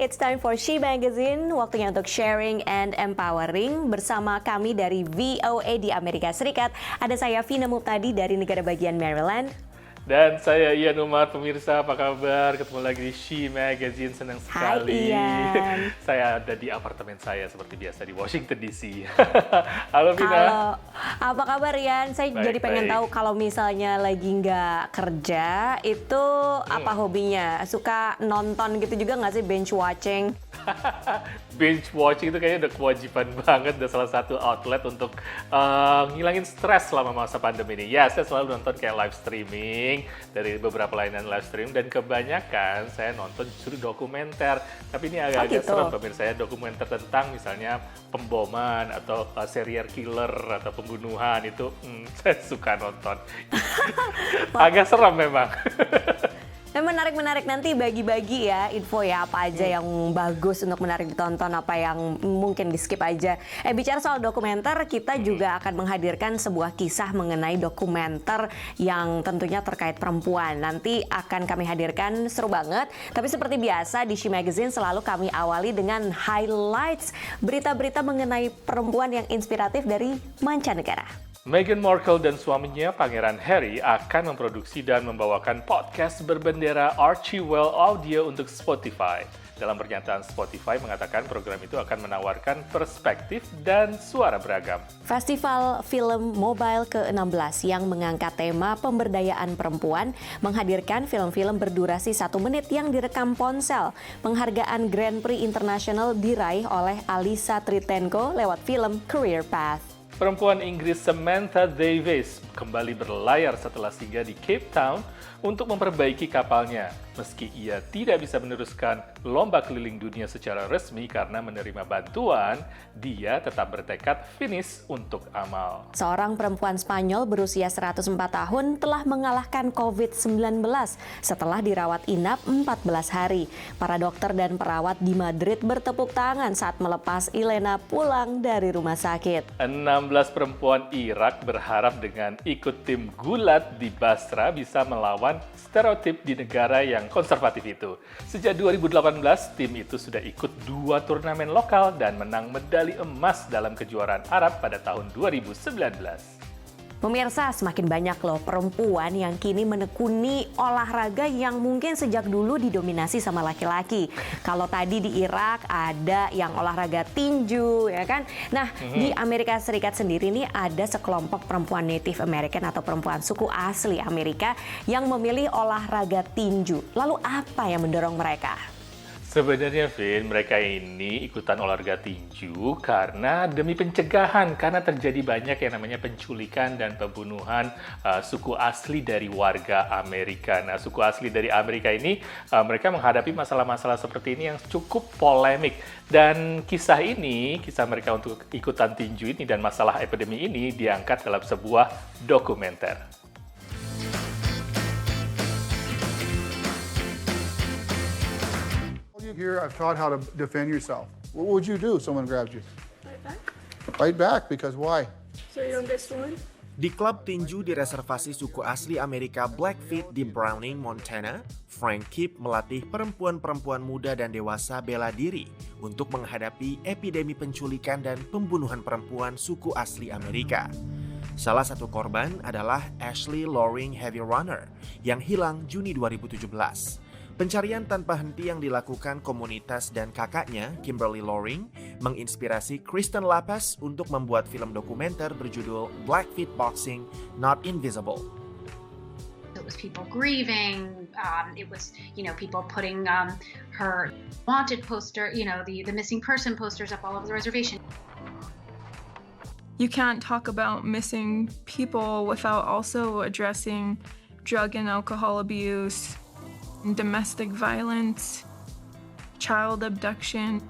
it's time for She Magazine. Waktunya untuk sharing and empowering bersama kami dari VOA di Amerika Serikat. Ada saya Vina Muptadi dari negara bagian Maryland. Dan saya Ian Umar, pemirsa apa kabar? Ketemu lagi di She Magazine, senang sekali. Hai Ian. Saya ada di apartemen saya seperti biasa di Washington DC. Halo Vina. Halo, apa kabar Ian? Saya Baik, jadi pengen baik. tahu kalau misalnya lagi nggak kerja, itu apa hobinya? Suka nonton gitu juga nggak sih, binge watching? Binge watching itu kayaknya udah kewajiban banget, udah salah satu outlet untuk ngilangin stres selama masa pandemi ini. Ya, saya selalu nonton kayak live streaming dari beberapa layanan live stream, dan kebanyakan saya nonton justru dokumenter. Tapi ini agak-agak gitu. serem pemirsa, saya dokumenter tentang misalnya pemboman atau serial killer atau pembunuhan itu saya suka nonton. Agak serem memang. Nah, menarik. Nanti bagi-bagi ya info ya, apa aja yang bagus untuk menarik ditonton, apa yang mungkin di skip aja. Bicara soal dokumenter, kita juga akan menghadirkan sebuah kisah mengenai dokumenter yang tentunya terkait perempuan. Nanti akan kami hadirkan, seru banget. Tapi seperti biasa di She Magazine selalu kami awali dengan highlights berita-berita mengenai perempuan yang inspiratif dari mancanegara. Meghan Markle dan suaminya Pangeran Harry akan memproduksi dan membawakan podcast berbendera Archewell Audio untuk Spotify. Dalam pernyataan, Spotify mengatakan program itu akan menawarkan perspektif dan suara beragam. Festival Film Mobile ke-16 yang mengangkat tema pemberdayaan perempuan menghadirkan film-film berdurasi 1 menit yang direkam ponsel. Penghargaan Grand Prix International diraih oleh Alisa Tritenko lewat film Career Path. Perempuan Inggris Samantha Davies kembali berlayar setelah singgah di Cape Town untuk memperbaiki kapalnya. Meski ia tidak bisa meneruskan lomba keliling dunia secara resmi karena menerima bantuan, dia tetap bertekad finish untuk amal. Seorang perempuan Spanyol berusia 104 tahun telah mengalahkan COVID-19 setelah dirawat inap 14 hari. Para dokter dan perawat di Madrid bertepuk tangan saat melepas Elena pulang dari rumah sakit. 16 perempuan Irak berharap dengan ikut tim gulat di Basra bisa melawan stereotip di negara yang konservatif itu. Sejak 2018, tim itu sudah ikut 2 turnamen lokal dan menang medali emas dalam kejuaraan Arab pada tahun 2019. Pemirsa, semakin banyak loh perempuan yang kini menekuni olahraga yang mungkin sejak dulu didominasi sama laki-laki. Kalau tadi di Irak ada yang olahraga tinju, ya kan? Nah, di Amerika Serikat sendiri nih ada sekelompok perempuan Native American atau perempuan suku asli Amerika yang memilih olahraga tinju. Lalu apa yang mendorong mereka? Sebenarnya, Vin, mereka ini ikutan olahraga tinju karena demi pencegahan, karena terjadi banyak yang namanya penculikan dan pembunuhan suku asli dari warga Amerika. Nah, suku asli dari Amerika ini, mereka menghadapi masalah-masalah seperti ini yang cukup polemik. Dan kisah mereka untuk ikutan tinju ini dan masalah epidemi ini diangkat dalam sebuah dokumenter. Here, I've taught how to defend yourself. What would you do if someone grabs you? Fight back. Fight back, because why? So you don't get stolen? Di klub tinju di reservasi suku asli Amerika Blackfeet di Browning, Montana, Frank Kipp melatih perempuan-perempuan muda dan dewasa bela diri untuk menghadapi epidemi penculikan dan pembunuhan perempuan suku asli Amerika. Salah satu korban adalah Ashley Loring Heavy Runner yang hilang Juni 2017. Pencarian tanpa henti yang dilakukan komunitas dan kakaknya, Kimberly Loring, menginspirasi Kristen Lappas untuk membuat film dokumenter berjudul Blackfeet Boxing Not Invisible. It was people grieving. It was, people putting her wanted poster, the missing person posters up all over the reservation. You can't talk about missing people without also addressing drug and alcohol abuse, domestic violence, child abduction,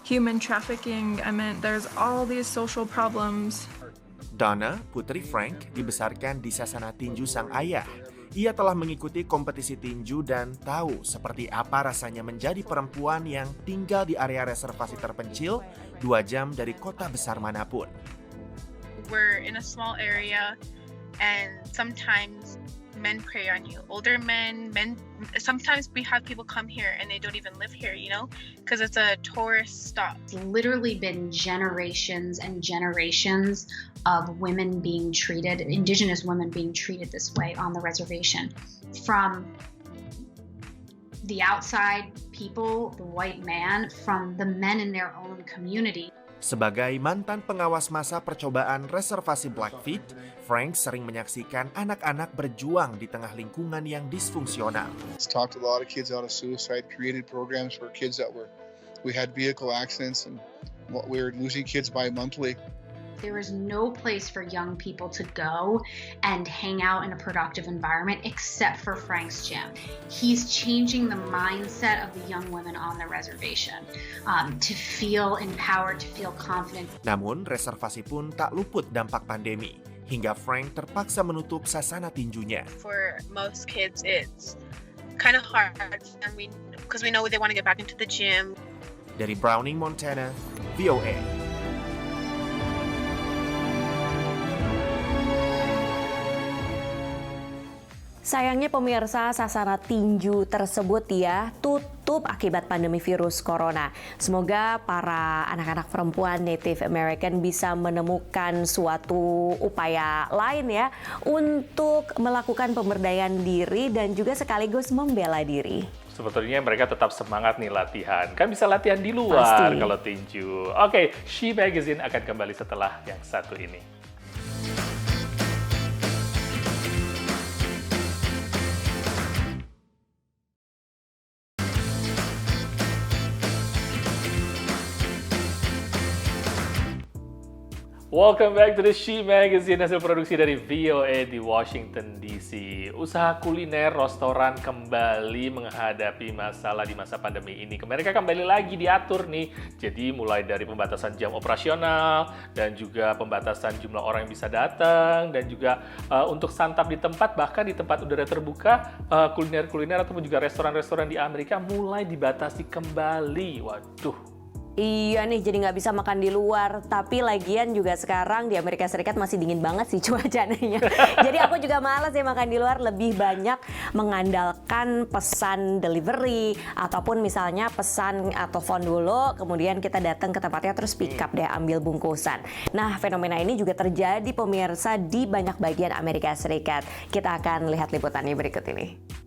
human trafficking. There's all these social problems. Donna, putri Frank, dibesarkan di sasana tinju sang ayah. Ia telah mengikuti kompetisi tinju dan tahu seperti apa rasanya menjadi perempuan yang tinggal di area reservasi terpencil 2 jam dari kota besar manapun. We're in a small area and sometimes men prey on you. Older men, sometimes we have people come here and they don't even live here, because it's a tourist stop. It's literally been generations and generations of women being treated, indigenous women being treated this way on the reservation. From the outside people, the white man, from the men in their own community. Sebagai mantan pengawas masa percobaan reservasi Blackfeet, Frank sering menyaksikan anak-anak berjuang di tengah lingkungan yang disfungsional. It's talked a lot of kids out of suicide, created programs for kids we had vehicle accidents and we were losing kids bi-monthly. There is no place for young people to go and hang out in a productive environment except for Frank's gym. He's changing the mindset of the young women on the reservation to feel empowered, to feel confident. Namun, reservasi pun tak luput dampak pandemi, hingga Frank terpaksa menutup sasana tinjunya. For most kids, it's kind of hard because we know they want to get back into the gym. Dari Browning, Montana, VOA. Sayangnya pemirsa, sasana tinju tersebut tutup akibat pandemi virus corona. Semoga para anak-anak perempuan Native American bisa menemukan suatu upaya lain untuk melakukan pemberdayaan diri dan juga sekaligus membela diri. Sebetulnya mereka tetap semangat nih latihan. Kan bisa latihan di luar kalau tinju. Oke, She Magazine akan kembali setelah yang satu ini. Welcome back to the She Magazine, hasil produksi dari VOA di Washington DC. Usaha kuliner restoran kembali menghadapi masalah di masa pandemi ini. Mereka kembali lagi diatur nih. Jadi mulai dari pembatasan jam operasional dan juga pembatasan jumlah orang yang bisa datang dan juga untuk santap di tempat, bahkan di tempat udara terbuka, kuliner-kuliner ataupun juga restoran-restoran di Amerika mulai dibatasi kembali. Waduh. Iya nih, jadi nggak bisa makan di luar. Tapi lagian juga sekarang di Amerika Serikat masih dingin banget sih cuacanya. Jadi aku juga malas makan di luar, lebih banyak mengandalkan pesan delivery ataupun misalnya pesan atau phone dulu, kemudian kita datang ke tempatnya terus pick up deh, ambil bungkusan. Nah, fenomena ini juga terjadi pemirsa di banyak bagian Amerika Serikat. Kita akan lihat liputannya berikut ini.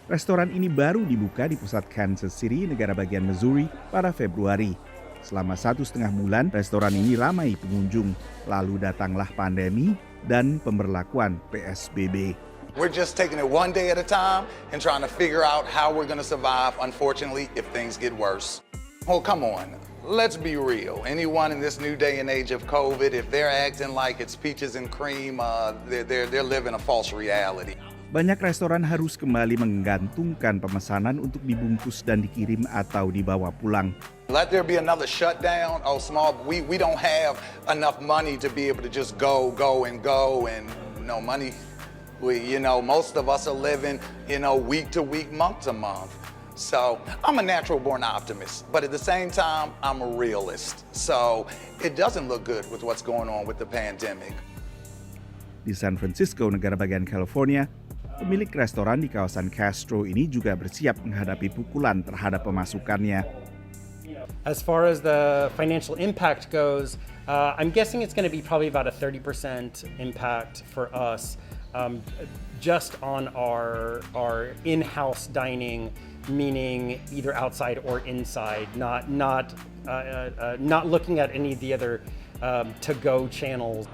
Restoran ini baru dibuka di pusat Kansas City, negara bagian Missouri, pada Februari. Selama 1,5 bulan, restoran ini ramai pengunjung. Lalu datanglah pandemi dan pemberlakuan PSBB. We're just taking it one day at a time and trying to figure out how we're going to survive, unfortunately, if things get worse. Oh, come on. Let's be real. Anyone in this new day and age of COVID, if they're acting like it's peaches and cream, they're living a false reality. Banyak restoran harus kembali menggantungkan pemesanan untuk dibungkus dan dikirim atau dibawa pulang. Let there be another shutdown. Oh, we don't have enough money to be able to just go and no money. Most of us are living, week to week, month to month. So I'm a natural born optimist, but at the same time, I'm a realist. So it doesn't look good with what's going on with the pandemic. Di San Francisco, negara bagian California, pemilik restoran di kawasan Castro ini juga bersiap menghadapi pukulan terhadap pemasukannya. As far as the financial impact goes, I'm guessing it's going to be probably about a 30% impact for us, just on our in-house dining, meaning either outside or inside, not looking at any of the other to-go channels.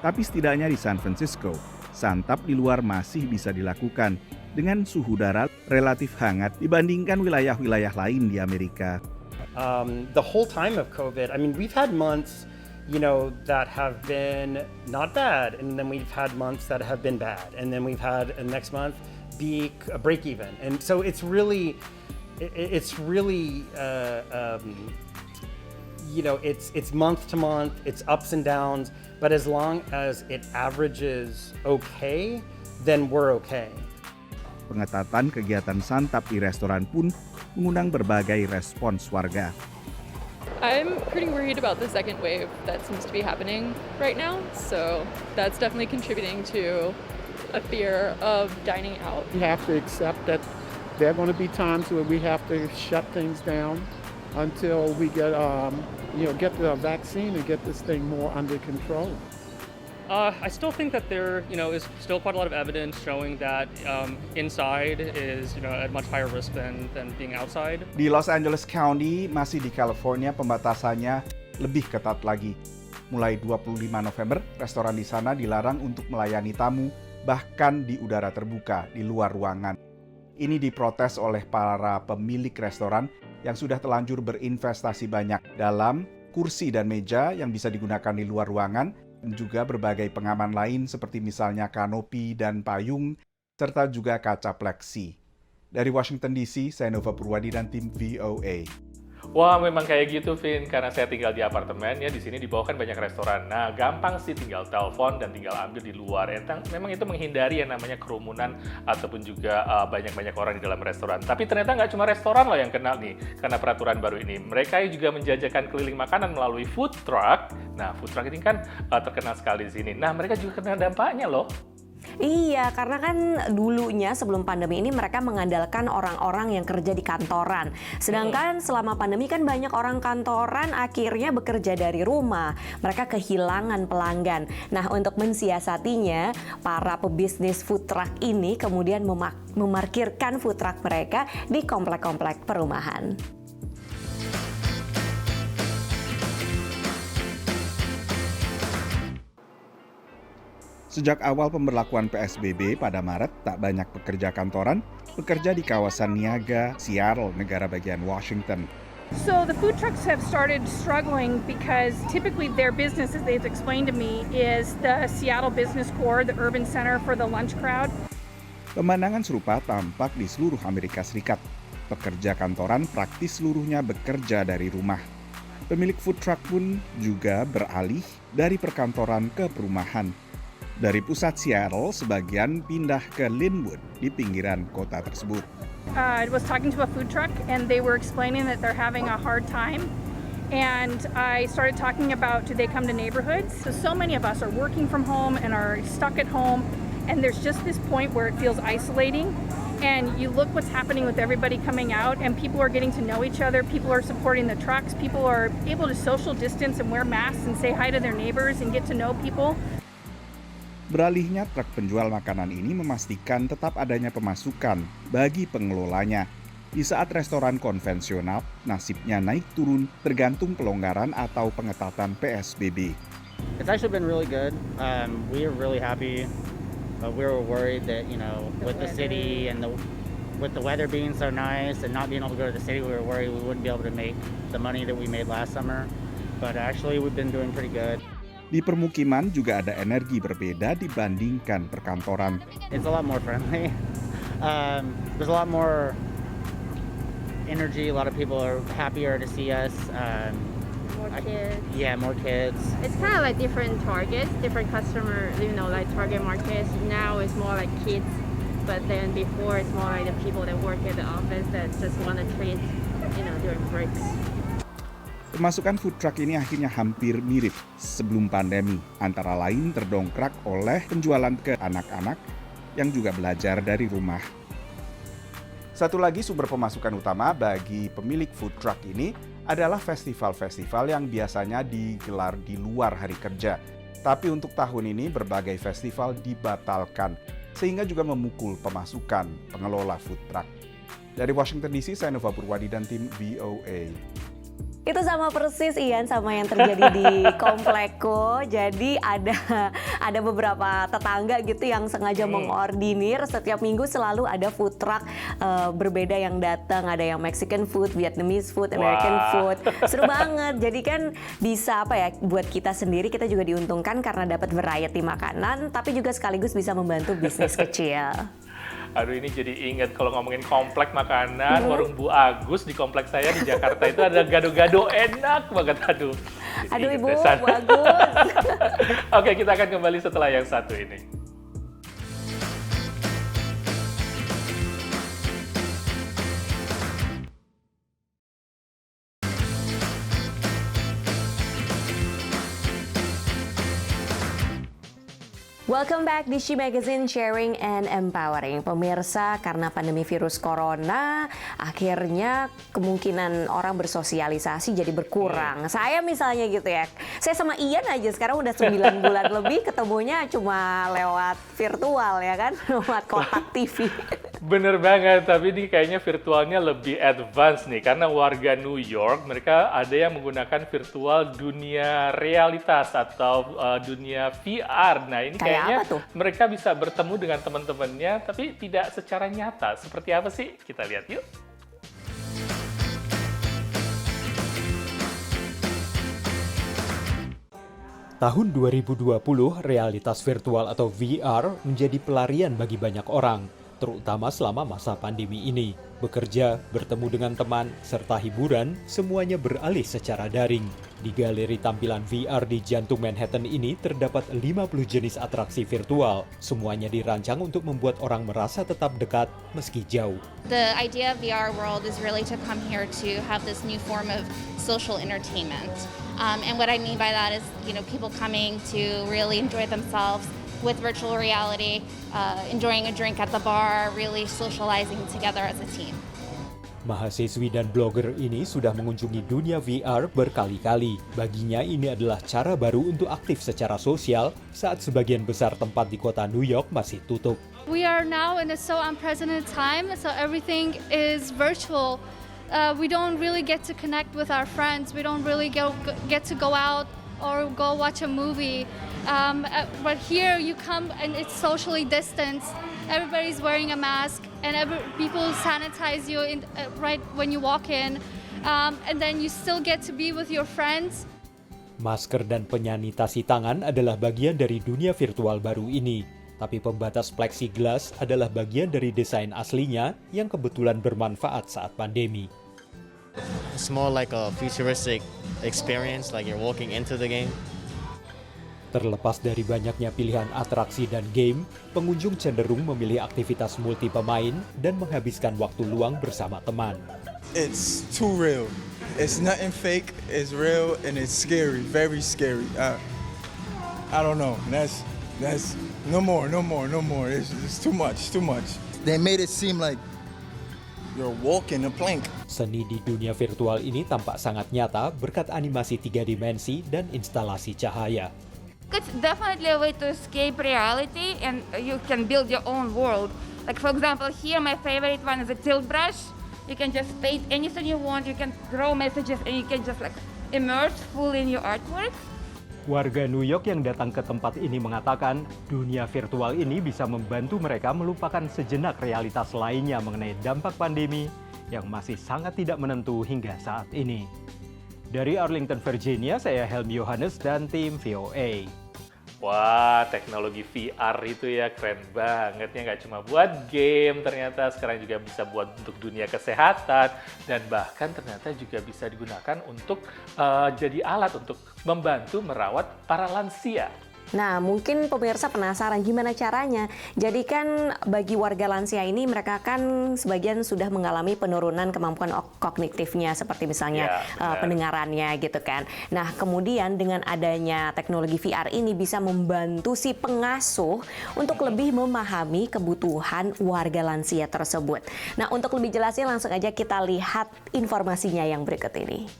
Tapi setidaknya di San Francisco, santap di luar masih bisa dilakukan dengan suhu udara relatif hangat dibandingkan wilayah-wilayah lain di Amerika. The whole time of COVID, I mean, we've had months, that have been not bad, and then we've had months that have been bad, and then we've had next month be a break even, and so it's really, it's month to month, it's ups and downs. But as long as it averages okay, then we're okay. Pengetatan kegiatan santap di restoran pun mengundang berbagai respons warga. I'm pretty worried about the second wave that seems to be happening right now. So that's definitely contributing to a fear of dining out. We have to accept that there are going to be times where we have to shut things down until we get the vaccine and get this thing more under control. I still think that there, is still quite a lot of evidence showing that inside is, at much higher risk than being outside. Di Los Angeles County, masih di California, pembatasannya lebih ketat lagi. Mulai 25 November, restoran di sana dilarang untuk melayani tamu, bahkan di udara terbuka, di luar ruangan. Ini diprotes oleh para pemilik restoran yang sudah telanjur berinvestasi banyak dalam kursi dan meja yang bisa digunakan di luar ruangan, dan juga berbagai pengaman lain seperti misalnya kanopi dan payung, serta juga kaca pleksi. Dari Washington DC, saya Nova Purwadi dan tim VOA. Wah, memang kayak gitu, Vin. Karena saya tinggal di apartemen, ya di sini di bawah kan banyak restoran. Nah, gampang sih tinggal telepon dan tinggal ambil di luar. Memang itu menghindari yang namanya kerumunan ataupun juga banyak-banyak orang di dalam restoran. Tapi ternyata nggak cuma restoran loh yang kena nih karena peraturan baru ini. Mereka juga menjajakan keliling makanan melalui food truck. Nah, food truck ini kan terkenal sekali di sini. Nah, mereka juga kena dampaknya loh. Iya, karena kan dulunya sebelum pandemi ini mereka mengandalkan orang-orang yang kerja di kantoran. Sedangkan selama pandemi kan banyak orang kantoran akhirnya bekerja dari rumah. Mereka kehilangan pelanggan. Nah, untuk mensiasatinya, para pebisnis food truck ini kemudian memarkirkan food truck mereka di komplek-komplek perumahan. Sejak awal pemberlakuan PSBB pada Maret, tak banyak pekerja kantoran bekerja di kawasan Niaga, Seattle, negara bagian Washington. So the food trucks have started struggling because typically their business, as they've explained to me, is the Seattle Business Core, the urban center for the lunch crowd. Pemandangan serupa tampak di seluruh Amerika Serikat. Pekerja kantoran praktis seluruhnya bekerja dari rumah. Pemilik food truck pun juga beralih dari perkantoran ke perumahan. Dari pusat Seattle, sebagian pindah ke Linwood di pinggiran kota tersebut. I was talking to a food truck and they were explaining that they're having a hard time. And I started talking about, do they come to neighborhoods? So many of us are working from home and are stuck at home. And there's just this point where it feels isolating. And you look what's happening with everybody coming out and people are getting to know each other. People are supporting the trucks. People are able to social distance and wear masks and say hi to their neighbors and get to know people. Beralihnya truk penjual makanan ini memastikan tetap adanya pemasukan bagi pengelolanya. Di saat restoran konvensional, nasibnya naik turun tergantung pelonggaran atau pengetatan PSBB. It's actually been really good. We are really happy. We were worried that, with the city and with the weather being so nice and not being able to go to the city, we were worried we wouldn't be able to make the money that we made last summer. But actually, we've been doing pretty good. Di permukiman juga ada energi berbeda dibandingkan perkantoran. It's a lot more friendly. There's a lot more energy. A lot of people are happier to see us. More kids. Yeah, more kids. It's kind of like different targets, different customer, like target markets. Now it's more like kids, but then before it's more like the people that work at the office that just want to treat, during breaks. Pemasukan food truck ini akhirnya hampir mirip sebelum pandemi, antara lain terdongkrak oleh penjualan ke anak-anak yang juga belajar dari rumah. Satu lagi sumber pemasukan utama bagi pemilik food truck ini adalah festival-festival yang biasanya digelar di luar hari kerja. Tapi untuk tahun ini berbagai festival dibatalkan, sehingga juga memukul pemasukan pengelola food truck. Dari Washington DC, saya Nova Purwadi dan tim VOA. Itu sama persis Ian sama yang terjadi di komplekku. Jadi ada beberapa tetangga gitu yang sengaja mengordinir setiap minggu selalu ada food truck berbeda yang datang. Ada yang Mexican food, Vietnamese food, American food. Seru banget. Jadi kan bisa buat kita sendiri kita juga diuntungkan karena dapat variety makanan, tapi juga sekaligus bisa membantu bisnis kecil. Aduh, ini jadi ingat kalau ngomongin komplek makanan, warung Bu Agus di komplek saya di Jakarta itu ada gado-gado enak banget. Aduh Ibu, Bu Agus. Oke, kita akan kembali setelah yang satu ini. Welcome back di She Magazine, Sharing and Empowering. Pemirsa, karena pandemi virus corona, akhirnya kemungkinan orang bersosialisasi jadi berkurang. Saya misalnya gitu ya, saya sama Ian aja sekarang udah 9 bulan lebih ketemunya cuma lewat virtual ya kan, lewat kotak TV. Bener banget, tapi ini kayaknya virtualnya lebih advance nih, karena warga New York, mereka ada yang menggunakan virtual dunia realitas atau dunia VR. Nah ini kayaknya mereka bisa bertemu dengan teman-temannya, tapi tidak secara nyata. Seperti apa sih? Kita lihat yuk. Tahun 2020, realitas virtual atau VR menjadi pelarian bagi banyak orang, terutama selama masa pandemi ini. Bekerja, bertemu dengan teman, serta hiburan, semuanya beralih secara daring. Di galeri tampilan VR di jantung Manhattan ini terdapat 50 jenis atraksi virtual. Semuanya dirancang untuk membuat orang merasa tetap dekat meski jauh. The idea of VR world is really to come here to have this new form of social entertainment. And what I mean by that is, people coming to really enjoy themselves with virtual reality, enjoying a drink at the bar, really socializing together as a team. Mahasiswi dan blogger ini sudah mengunjungi dunia VR berkali-kali. Baginya ini adalah cara baru untuk aktif secara sosial saat sebagian besar tempat di kota New York masih tutup. We are now in a so unprecedented time, so everything is virtual. We don't really get to connect with our friends. We don't really get to go out or go watch a movie. But here you come and it's socially distanced. Everybody's wearing a mask and people sanitize you right when you walk in. And then you still get to be with your friends. Masker dan penyanitasi tangan adalah bagian dari dunia virtual baru ini. Tapi pembatas plexiglass adalah bagian dari desain aslinya yang kebetulan bermanfaat saat pandemi. It's more like a futuristic experience, like you're walking into the game. Terlepas dari banyaknya pilihan atraksi dan game, pengunjung cenderung memilih aktivitas multi pemain dan menghabiskan waktu luang bersama teman. It's too real. It's nothing fake. It's real and it's scary, very scary. I don't know. That's no more. It's too much. They made it seem like you're walking a plank. Seni di dunia virtual ini tampak sangat nyata berkat animasi 3 dimensi dan instalasi cahaya. It's definitely a way to escape reality and you can build your own world. Like for example, here my favorite one is a tilt brush. You can just paint anything you want, you can draw messages and you can just immerse fully in your artwork. Warga New York yang datang ke tempat ini mengatakan dunia virtual ini bisa membantu mereka melupakan sejenak realitas lainnya mengenai dampak pandemi yang masih sangat tidak menentu hingga saat ini. Dari Arlington, Virginia, saya Helmi Yohanes dan tim VOA. Wah, teknologi VR itu ya keren banget ya. Nggak cuma buat game, ternyata sekarang juga bisa buat untuk dunia kesehatan. Dan bahkan ternyata juga bisa digunakan untuk jadi alat untuk membantu merawat para lansia. Nah, mungkin pemirsa penasaran gimana caranya. Jadi kan bagi warga lansia ini mereka kan sebagian sudah mengalami penurunan kemampuan kognitifnya seperti misalnya pendengarannya gitu kan. Nah, kemudian dengan adanya teknologi VR ini bisa membantu si pengasuh untuk lebih memahami kebutuhan warga lansia tersebut. Nah, untuk lebih jelasnya langsung aja kita lihat informasinya yang berikut ini.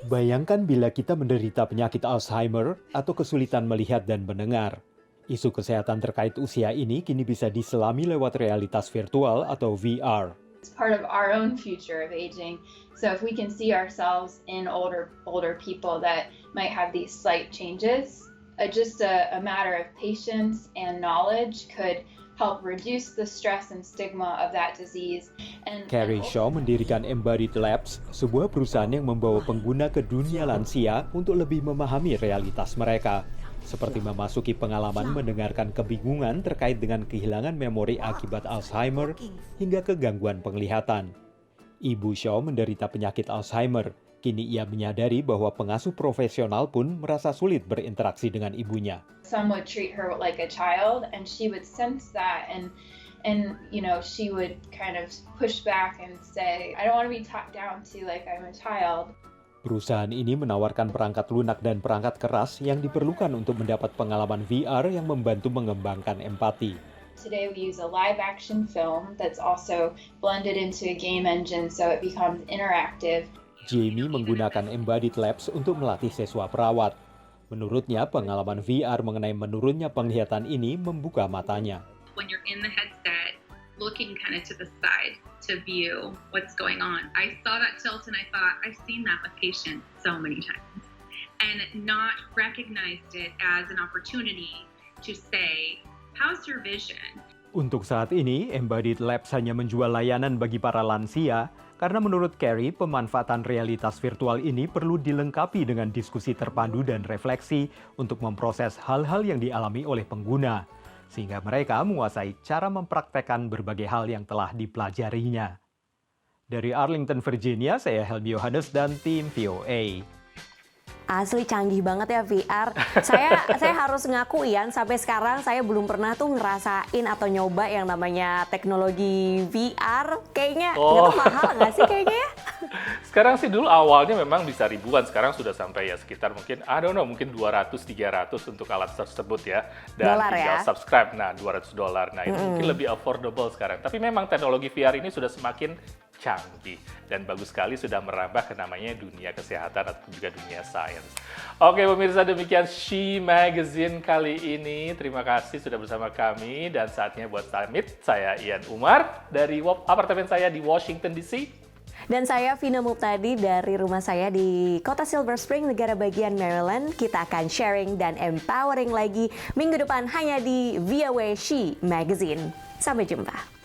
Bayangkan bila kita menderita penyakit Alzheimer atau kesulitan melihat dan mendengar. Isu kesehatan terkait usia ini kini bisa diselami lewat realitas virtual atau VR. It's part of our own future of aging. So if we can see ourselves in older people that might have these slight changes, just a matter of patience and knowledge could help reduce the stress and stigma of that disease. Carrie Shaw mendirikan Embodied Labs, sebuah perusahaan yang membawa pengguna ke dunia lansia untuk lebih memahami realitas mereka, seperti memasuki pengalaman mendengarkan kebingungan terkait dengan kehilangan memori akibat Alzheimer hingga kegangguan penglihatan. Ibu Shaw menderita penyakit Alzheimer. Kini ia menyadari bahwa pengasuh profesional pun merasa sulit berinteraksi dengan ibunya. Some would treat her like a child and she would sense that and And, she would kind of push back and say, I don't want to be talked down to like I'm a child. Perusahaan ini menawarkan perangkat lunak dan perangkat keras yang diperlukan untuk mendapat pengalaman VR yang membantu mengembangkan empati. Today we use a live action film that's also blended into a game engine so it becomes interactive. Jamie menggunakan Embodied Labs untuk melatih siswa perawat. Menurutnya, pengalaman VR mengenai menurunnya penglihatan ini membuka matanya. When you're in the headset, looking kind of to the side to view what's going on. I saw that tilt and I thought, I've seen that with patients so many times. And not recognized it as an opportunity to say, how's your vision? Untuk saat ini, Embodied Labs hanya menjual layanan bagi para lansia, karena menurut Carrie, pemanfaatan realitas virtual ini perlu dilengkapi dengan diskusi terpadu dan refleksi untuk memproses hal-hal yang dialami oleh pengguna, sehingga mereka menguasai cara mempraktekkan berbagai hal yang telah dipelajarinya. Dari Arlington, Virginia, saya Helmi Yohanes dan tim VOA. Asli canggih banget ya VR. Saya harus ngaku Ian, sampai sekarang saya belum pernah tuh ngerasain atau nyoba yang namanya teknologi VR. Kayaknya nggak tahu mahal nggak sih kayaknya ya? Sekarang sih dulu awalnya memang bisa ribuan, sekarang sudah sampai ya sekitar mungkin, I don't know, mungkin 200-300 untuk alat tersebut ya. Dan Dolar tinggal ya? subscribe, nah $200. Nah itu mungkin lebih affordable sekarang. Tapi memang teknologi VR ini sudah semakin canggih dan bagus sekali sudah merambah ke namanya dunia kesehatan atau juga dunia sains. Oke pemirsa, demikian She Magazine kali ini. Terima kasih sudah bersama kami dan saatnya buat pamit. Saya Ian Umar dari apartemen saya di Washington DC. Dan saya Vina Muptadi dari rumah saya di kota Silver Spring, negara bagian Maryland. Kita akan sharing dan empowering lagi minggu depan hanya di VOA She Magazine. Sampai jumpa.